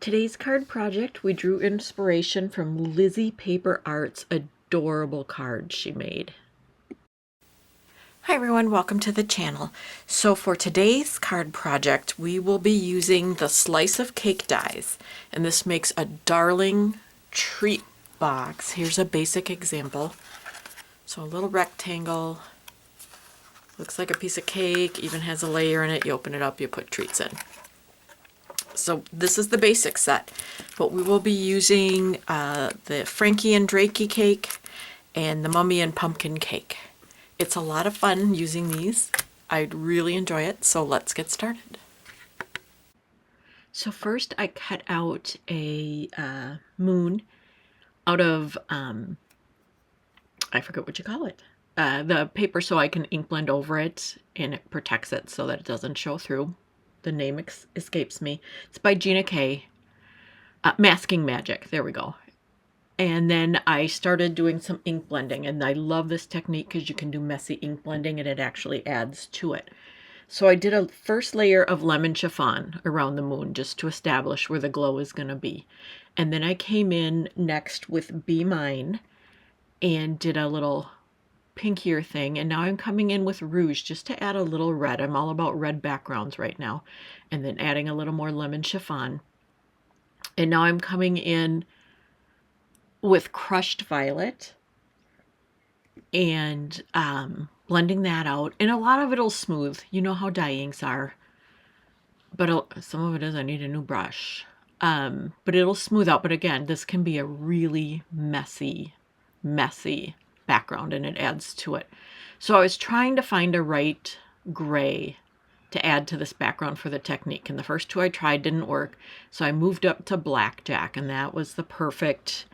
Today's card project, we drew inspiration from Lizzie Paper Art's adorable card she made. Hi everyone, welcome to the channel. So for today's card project, we will be using the slice of cake dies, and this makes a darling treat box. Here's a basic example. So a little rectangle, looks like a piece of cake, even has a layer in it. You open it up, you put treats in. So this is the basic set, but we will be using the Frankie and Drakey cake and the Mummy and Pumpkin cake. It's a lot of fun using these. I really enjoy it, so let's get started. So first I cut out a moon out of, I forget what you call it, the paper, so I can ink blend over it and it protects it so that it doesn't show through. The name escapes me. It's by Gina K. Masking Magic. There we go. And then I started doing some ink blending, and I love this technique because you can do messy ink blending and it actually adds to it. So I did a first layer of lemon chiffon around the moon just to establish where the glow is going to be. And then I came in next with Be Mine and did a little pinkier thing, and now I'm coming in with rouge just to add a little red. I'm all about red backgrounds right now. And then adding a little more lemon chiffon. And now I'm coming in with crushed violet and blending that out. And a lot of it'll smooth. You know how dye inks are. But some of it is I need a new brush. But it'll smooth out. But again, this can be a really messy background, and it adds to it. So I was trying to find a right gray to add to this background for the technique, and the first two I tried didn't work, so I moved up to blackjack, and that was the perfect.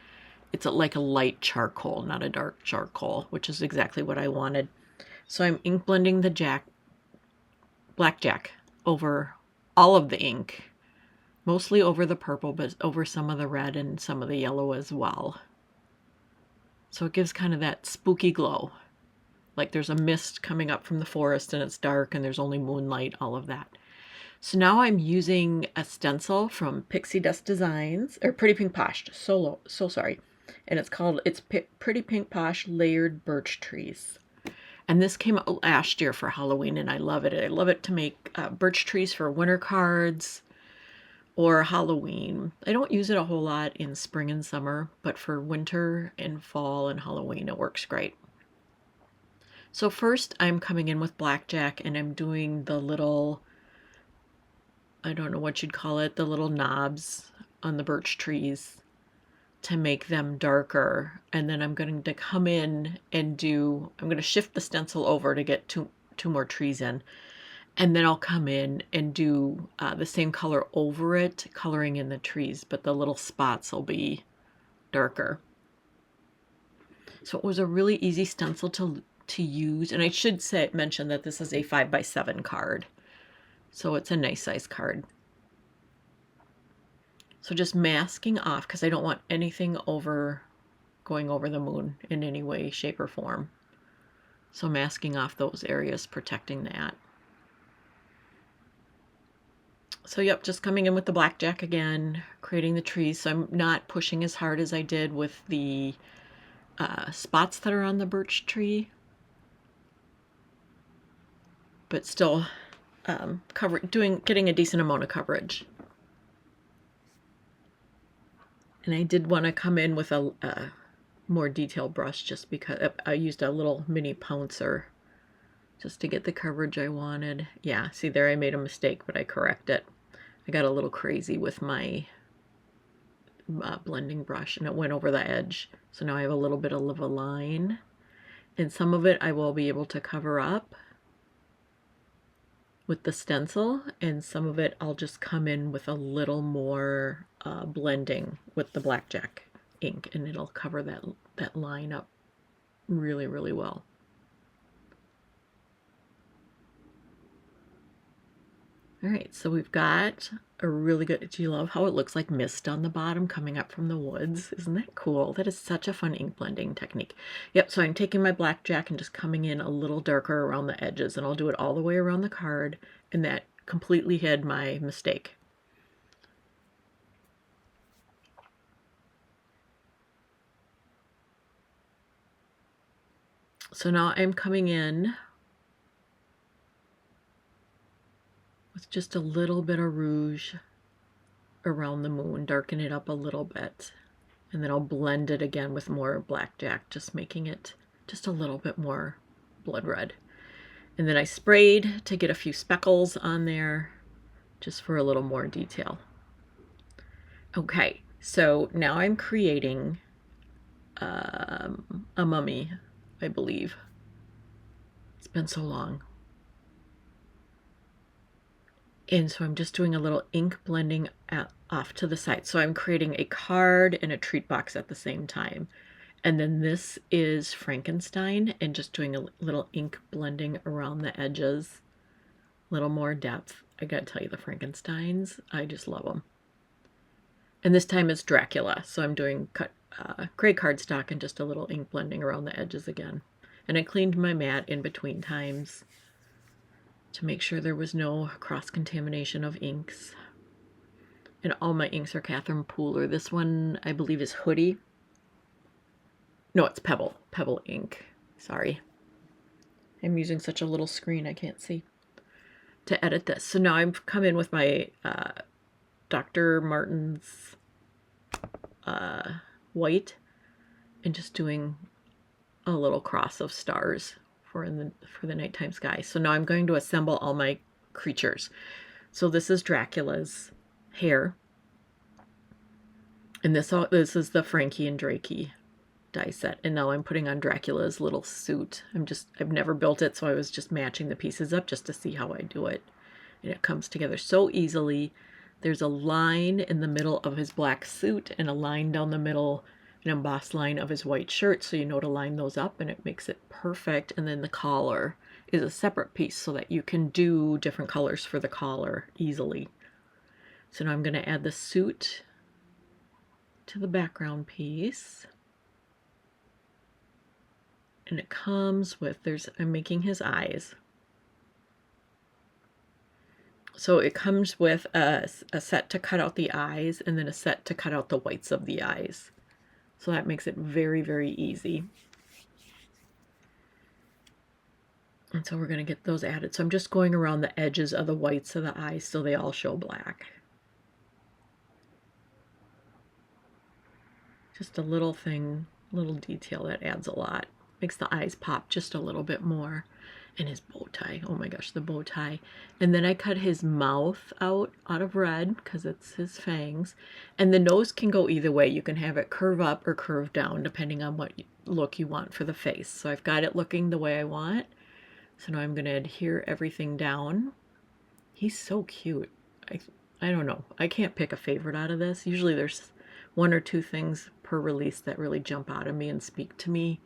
It's like a light charcoal, not a dark charcoal, which is exactly what I wanted. So I'm ink blending the blackjack over all of the ink, mostly over the purple, but over some of the red and some of the yellow as well. So it gives kind of that spooky glow. Like there's a mist coming up from the forest and it's dark and there's only moonlight, all of that. So now I'm using a stencil from Pixi Dust Designs, or Pretty Pink Posh, so sorry. And it's called, Pretty Pink Posh Layered Birch Trees. And this came out last year for Halloween, and I love it. I love it to make birch trees for winter cards or Halloween. I don't use it a whole lot in spring and summer, but for winter and fall and Halloween, it works great. So first I'm coming in with blackjack, and I'm doing the little, I don't know what you'd call it, the little knobs on the birch trees to make them darker. And then I'm going to come in and I'm going to shift the stencil over to get two more trees in. And then I'll come in and do the same color over it, coloring in the trees, but the little spots will be darker. So it was a really easy stencil to use. And I should mention that this is a 5x7 card. So it's a nice size card. So just masking off, because I don't want anything going over the moon in any way, shape, or form. So masking off those areas, protecting that. So yep, just coming in with the blackjack again, creating the trees. So I'm not pushing as hard as I did with the spots that are on the birch tree, but still getting a decent amount of coverage. And I did want to come in with a more detailed brush just because I used a little mini pouncer just to get the coverage I wanted. Yeah, see there I made a mistake, but I correct it. I got a little crazy with my blending brush and it went over the edge. So now I have a little bit of a line, and some of it I will be able to cover up with the stencil, and some of it I'll just come in with a little more blending with the blackjack ink, and it'll cover that line up really, really well. All right, so we've got a really good, do you love how it looks like mist on the bottom coming up from the woods? Isn't that cool? That is such a fun ink blending technique. Yep, so I'm taking my blackjack and just coming in a little darker around the edges, and I'll do it all the way around the card, and that completely hid my mistake. So now I'm coming in with just a little bit of rouge around the moon, darken it up a little bit. And then I'll blend it again with more blackjack, just making it just a little bit more blood red. And then I sprayed to get a few speckles on there, just for a little more detail. Okay, so now I'm creating a mummy, I believe. It's been so long. And so I'm just doing a little ink blending off to the side. So I'm creating a card and a treat box at the same time. And then this is Frankenstein, and just doing a little ink blending around the edges. A little more depth. I gotta tell you, the Frankensteins, I just love them. And this time it's Dracula. So I'm doing gray cardstock and just a little ink blending around the edges again. And I cleaned my mat in between times to make sure there was no cross-contamination of inks. And all my inks are Catherine Pooler. This one, I believe, is Hoodie. No, it's Pebble. Pebble ink. Sorry. I'm using such a little screen I can't see to edit this. So now I've come in with my Dr. Martens white and just doing a little cross of stars for the nighttime sky. So now I'm going to assemble all my creatures. So this is Dracula's hair, and this is the Frankie and Drakey die set. And now I'm putting on Dracula's little suit. I've never built it, so I was just matching the pieces up just to see how I do it. And it comes together so easily. There's a line in the middle of his black suit and a line down the middle, an embossed line of his white shirt, so you know to line those up, and it makes it perfect. And then the collar is a separate piece so that you can do different colors for the collar easily. So now I'm going to add the suit to the background piece. And it comes with, I'm making his eyes. So it comes with a set to cut out the eyes and then a set to cut out the whites of the eyes. So that makes it very, very easy. And so we're going to get those added. So I'm just going around the edges of the whites of the eyes so they all show black. Just a little thing, little detail that adds a lot. Makes the eyes pop just a little bit more. And his bow tie. Oh my gosh, the bow tie. And then I cut his mouth out of red because it's his fangs. And the nose can go either way. You can have it curve up or curve down depending on what look you want for the face. So I've got it looking the way I want. So now I'm going to adhere everything down. He's so cute. I don't know. I can't pick a favorite out of this. Usually there's one or two things per release that really jump out of me and speak to me.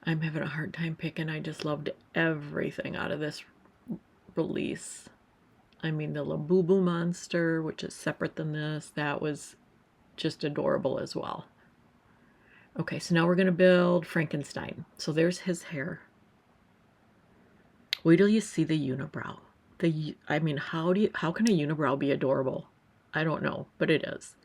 I'm having a hard time picking. I just loved everything out of this release. I mean, the Labubu monster, which is separate than this, that was just adorable as well. Okay, so now we're going to build Frankenstein. So there's his hair. Wait till you see the unibrow. I mean, how can a unibrow be adorable? I don't know, but it is.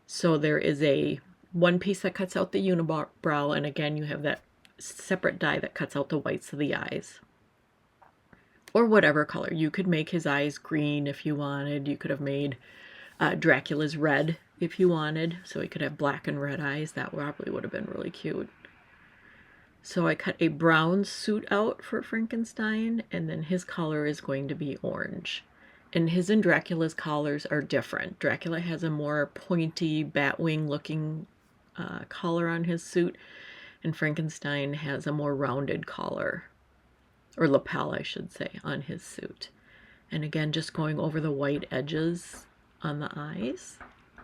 So there is one piece that cuts out the unibrow, and again, you have that separate die that cuts out the whites of the eyes. Or whatever color. You could make his eyes green if you wanted. You could have made Dracula's red if you wanted. So he could have black and red eyes. That probably would have been really cute. So I cut a brown suit out for Frankenstein, and then his color is going to be orange. And his and Dracula's collars are different. Dracula has a more pointy batwing looking collar on his suit, and Frankenstein has a more rounded collar, or lapel I should say, on his suit. And again, just going over the white edges on the eyes.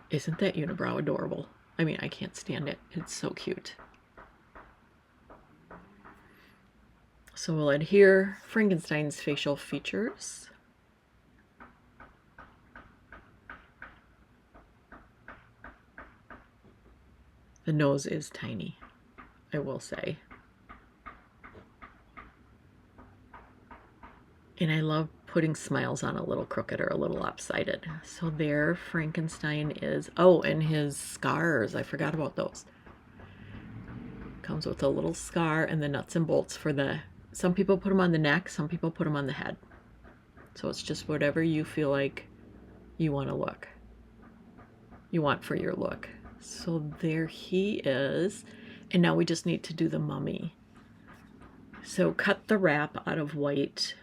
Isn't that unibrow adorable? I mean, I can't stand it. It's so cute. So we'll adhere Frankenstein's facial features. The nose is tiny, I will say. And I love putting smiles on a little crooked or a little lopsided. So there Frankenstein is. Oh, and his scars. I forgot about those. comes with a little scar and the nuts and bolts for some people put them on the neck, some people put them on the head. So it's just whatever you feel like you want for your look. So there he is. And now we just need to do the mummy. So cut the wrap out of white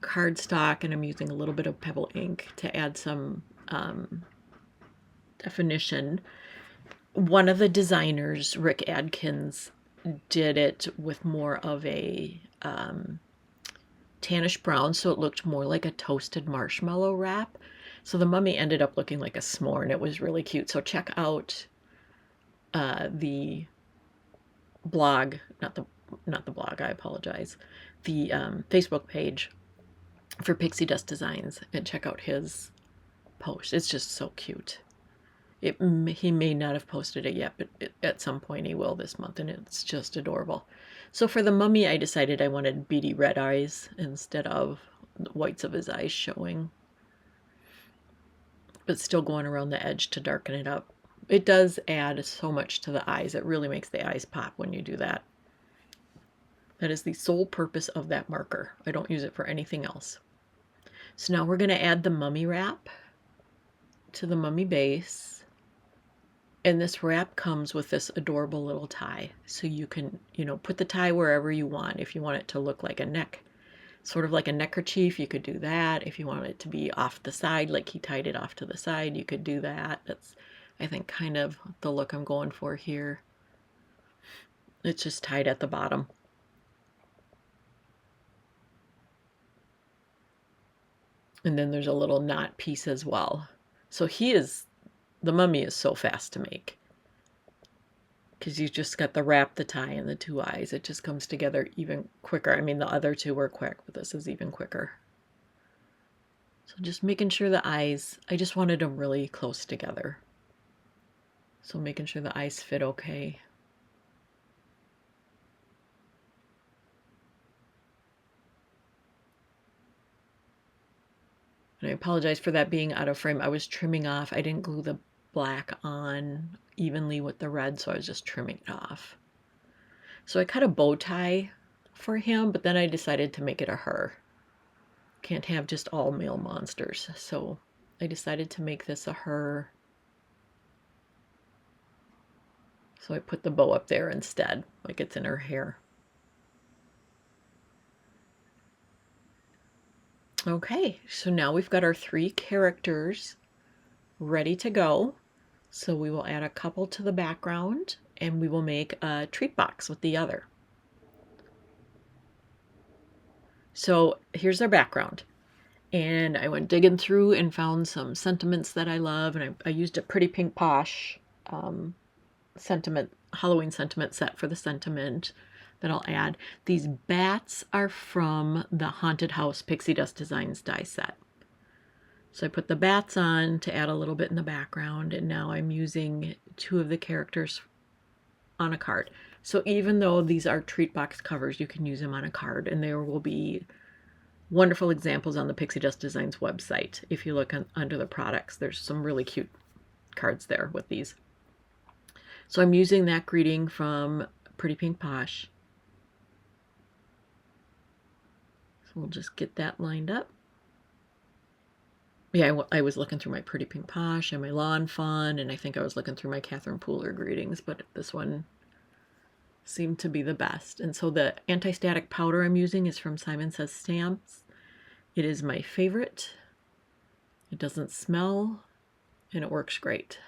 cardstock, and I'm using a little bit of pebble ink to add some definition. One of the designers, Rick Adkins, did it with more of a tannish brown, so it looked more like a toasted marshmallow wrap. So the mummy ended up looking like a s'more, and it was really cute. So check out the blog, not the blog, I apologize, the Facebook page for Pixie Dust Designs, and check out his post. It's just so cute. He may not have posted it yet, but at some point he will this month, and it's just adorable. So for the mummy, I decided I wanted beady red eyes instead of the whites of his eyes showing, but still going around the edge to darken it up. It does add so much to the eyes. It really makes the eyes pop when you do that. That is the sole purpose of that marker. I don't use it for anything else. So now we're going to add the mummy wrap to the mummy base. And this wrap comes with this adorable little tie. So you can, put the tie wherever you want. If you want it to look like a neck, sort of like a neckerchief, you could do that. If you want it to be off the side, like he tied it off to the side, you could do that. That's, I think, kind of the look I'm going for here. It's just tied at the bottom. And then there's a little knot piece as well. So the mummy is so fast to make, because you just got the wrap, the tie, and the two eyes. It just comes together even quicker. I mean, the other two were quick, but this is even quicker. So just making sure the eyes, I just wanted them really close together. So making sure the eyes fit okay. And I apologize for that being out of frame. I was trimming off. I didn't glue the black on evenly with the red, so I was just trimming it off. So I cut a bow tie for him, but then I decided to make it a her. Can't have just all male monsters, so I decided to make this a her. So I put the bow up there instead, like it's in her hair. Okay, so now we've got our 3 characters ready to go. So we will add a couple to the background, and we will make a treat box with the other. So here's their background. And I went digging through and found some sentiments that I love, and I used a Pretty Pink Posh Halloween sentiment set for the sentiment that I'll add. These bats are from the Haunted House Pixie Dust Designs die set. So I put the bats on to add a little bit in the background, and now I'm using 2 of the characters on a card. So even though these are treat box covers, you can use them on a card, and there will be wonderful examples on the Pixie Dust Designs website. If you look under the products, there's some really cute cards there with these. So I'm using that greeting from Pretty Pink Posh. So we'll just get that lined up. Yeah, I was looking through my Pretty Pink Posh and my Lawn Fun, and I think I was looking through my Catherine Pooler greetings, but this one seemed to be the best. And so the anti-static powder I'm using is from Simon Says Stamps. It is my favorite. It doesn't smell, and it works great.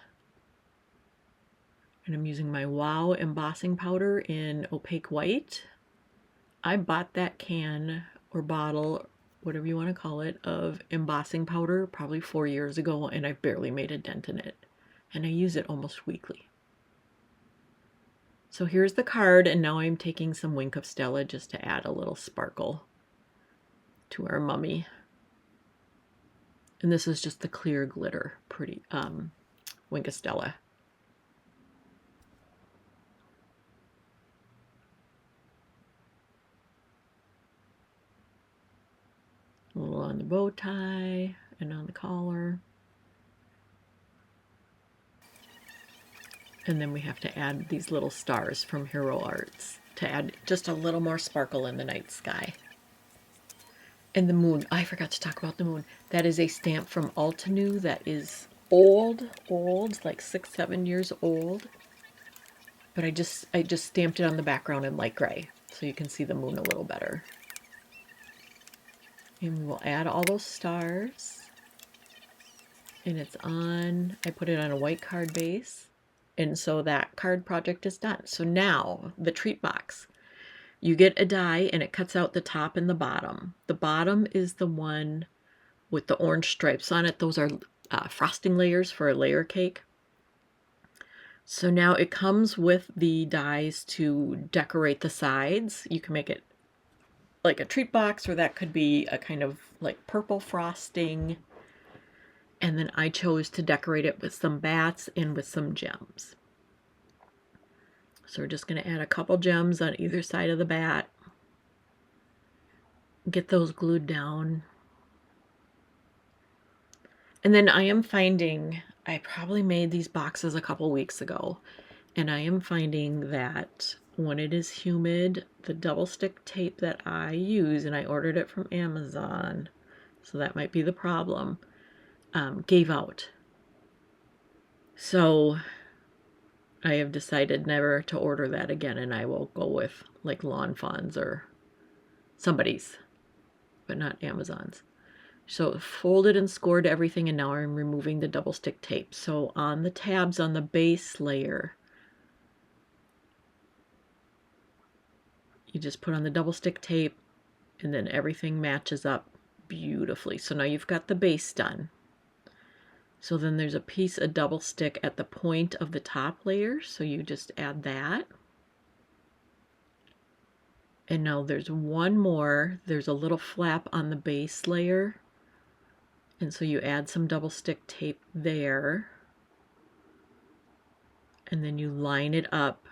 And I'm using my Wow embossing powder in opaque white. I bought that can or bottle, whatever you want to call it, of embossing powder probably 4 years ago, and I've barely made a dent in it. And I use it almost weekly. So here's the card, and now I'm taking some Wink of Stella just to add a little sparkle to our mummy. And this is just the clear glitter, pretty Wink of Stella. A little on the bow tie and on the collar. And then we have to add these little stars from Hero Arts to add just a little more sparkle in the night sky. And the moon, I forgot to talk about the moon. That is a stamp from Altenew that is old, like 6, 7 years old. But I just stamped it on the background in light gray so you can see the moon a little better. And we will add all those stars. And it's on, I put it on a white card base. And so that card project is done. So now the treat box. You get a die and it cuts out the top and the bottom. The bottom is the one with the orange stripes on it. Those are frosting layers for a layer cake. So now it comes with the dies to decorate the sides. You can make it like a treat box, or that could be a kind of like purple frosting. And then I chose to decorate it with some bats and with some gems. So we're just going to add a couple gems on either side of the bat. Get those glued down. And then I am finding, I probably made these boxes a couple weeks ago, and I am finding that when it is humid, the double stick tape that I use, and I ordered it from Amazon, so that might be the problem, gave out. So I have decided never to order that again, and I will go with like Lawn Fawn's or somebody's, but not Amazon's. So folded and scored everything, and now I'm removing the double stick tape. So on the tabs on the base layer, you just put on the double stick tape, and then everything matches up beautifully. So now you've got the base done. So then there's a piece of double stick at the point of the top layer, so you just add that. And now there's one more. There's a little flap on the base layer, and so you add some double stick tape there, and then you line it up,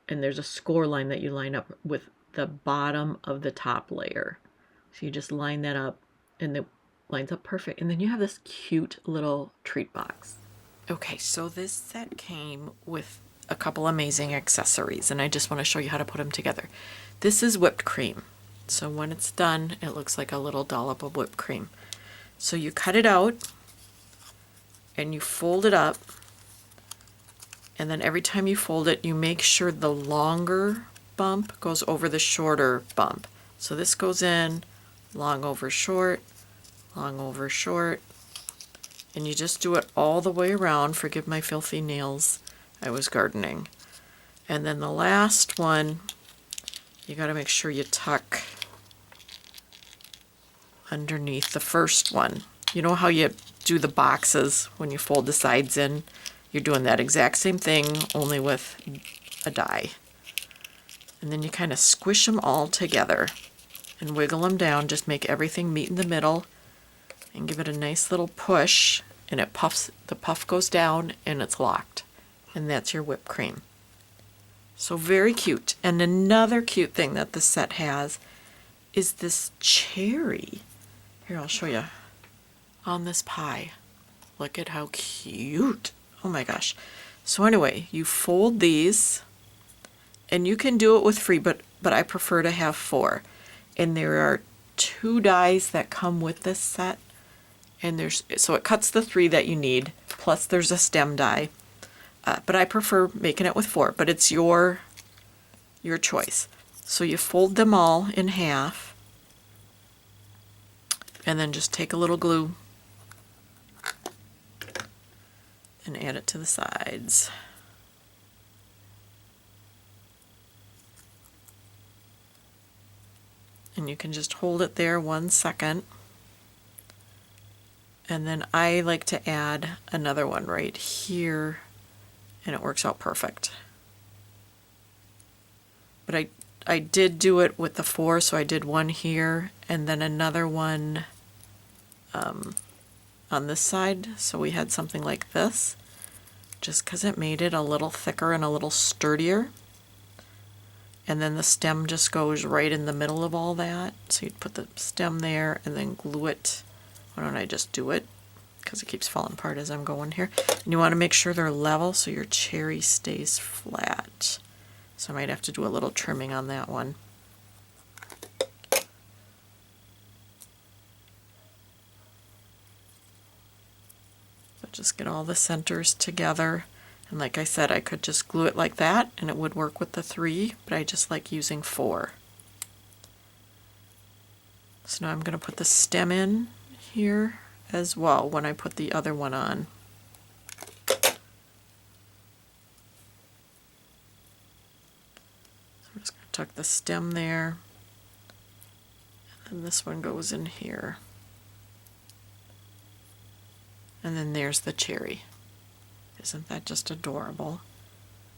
and there's a score line that you line up with the bottom of the top layer. So you just line that up, and it lines up perfect. And then you have this cute little treat box. Okay, so this set came with a couple amazing accessories, and I just want to show you how to put them together. This is whipped cream. So when it's done, it looks like a little dollop of whipped cream. So you cut it out, and you fold it up, and then every time you fold it, you make sure the longer bump goes over the shorter bump. So this goes in, long over short, long over short, and you just do it all the way around. Forgive my filthy nails, I was gardening. And then the last one, you got to make sure you tuck underneath the first one. You know how you do the boxes when you fold the sides in? You're doing that exact same thing, only with a die. And then you kind of squish them all together and wiggle them down. Just make everything meet in the middle and give it a nice little push, and it puffs. The puff goes down and it's locked. And that's your whipped cream. So very cute. And another cute thing that the set has is this cherry. Here, I'll show you. On this pie. Look at how cute. Oh my gosh. So anyway, you fold these, and you can do it with 3, but I prefer to have 4. And there are 2 dies that come with this set. And so it cuts the 3 that you need, plus there's a stem die. But I prefer making it with 4, but it's your choice. So you fold them all in half, and then just take a little glue and add it to the sides. And you can just hold it there 1 second. And then I like to add another one right here, and it works out perfect. But I did do it with the 4, so I did one here and then another one on this side, so we had something like this, just because it made it a little thicker and a little sturdier. And then the stem just goes right in the middle of all that, so you'd put the stem there and then glue it. Why don't I just do it? because it keeps falling apart as I'm going here. And you want to make sure they're level so your cherry stays flat. So I might have to do a little trimming on that one. But just get all the centers together. And like I said, I could just glue it like that and it would work with the 3, but I just like using 4. So now I'm going to put the stem in here as well when I put the other one on. So I'm just going to tuck the stem there, and this one goes in here. And then there's the cherry. Isn't that just adorable?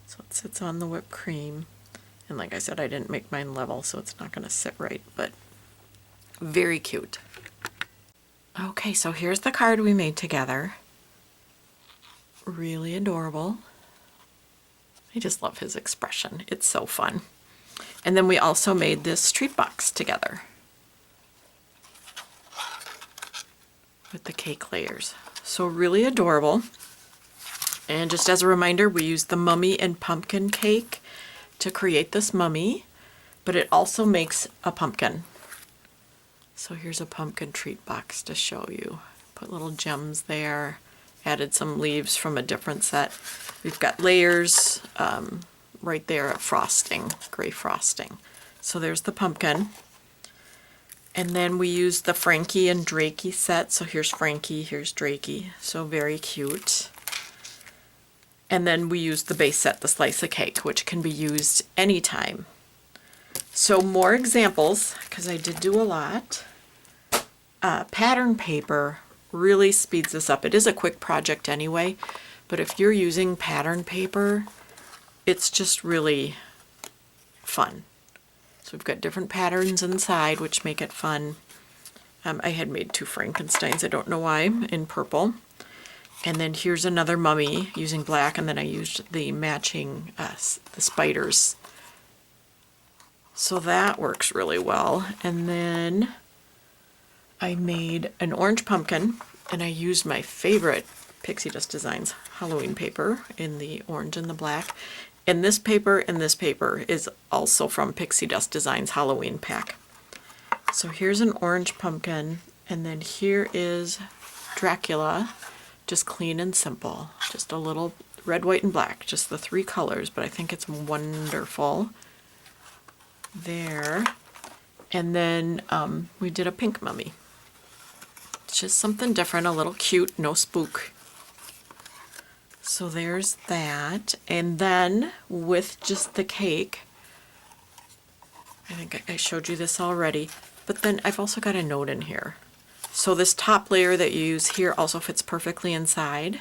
So it sits on the whipped cream. And like I said, I didn't make mine level, so it's not going to sit right, but very cute. Okay, so here's the card we made together. Really adorable. I just love his expression. It's so fun. And then we also made this treat box together with the cake layers. So really adorable. And just as a reminder, we used the mummy and pumpkin cake to create this mummy, but it also makes a pumpkin. So here's a pumpkin treat box to show you. Put little gems there, added some leaves from a different set. We've got layers right there of frosting, gray frosting. So there's the pumpkin. And then we used the Frankie and Drakey set. So here's Frankie, here's Drakey. So very cute. And then we used the base set, the slice of cake, which can be used anytime. So more examples, because I did do a lot. Pattern paper really speeds this up. It is a quick project anyway, but if you're using pattern paper, it's just really fun. So we've got different patterns inside, which make it fun. I had made 2 Frankensteins, I don't know why, in purple. And then here's another mummy using black, and then I used the matching the spiders. So that works really well. And then I made an orange pumpkin, and I used my favorite Pixi Dust Designs Halloween paper in the orange and the black. And this paper is also from Pixi Dust Designs Halloween pack. So here's an orange pumpkin, and then here is Dracula. Just clean and simple. Just a little red, white, and black. Just the 3 colors, but I think it's wonderful. There. And then we did a pink mummy. It's just something different, a little cute, no spook. So there's that. And then with just the cake, I think I showed you this already, but then I've also got a note in here. So this top layer that you use here also fits perfectly inside.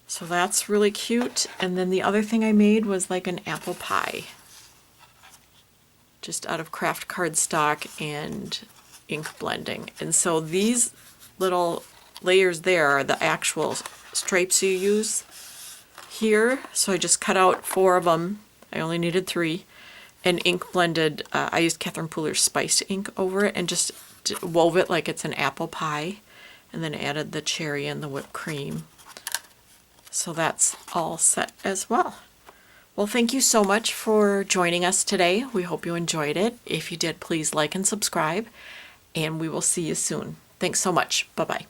So that's really cute. And then the other thing I made was like an apple pie. Just out of craft cardstock and ink blending. And so these little layers there are the actual stripes you use here. So I just cut out 4 of them. I only needed 3. And ink blended, I used Catherine Pooler's spiced ink over it and just wove it like it's an apple pie, and then added the cherry and the whipped cream. So that's all set as well. Well, thank you so much for joining us today. We hope you enjoyed it. If you did, please like and subscribe, and we will see you soon. Thanks so much. Bye-bye.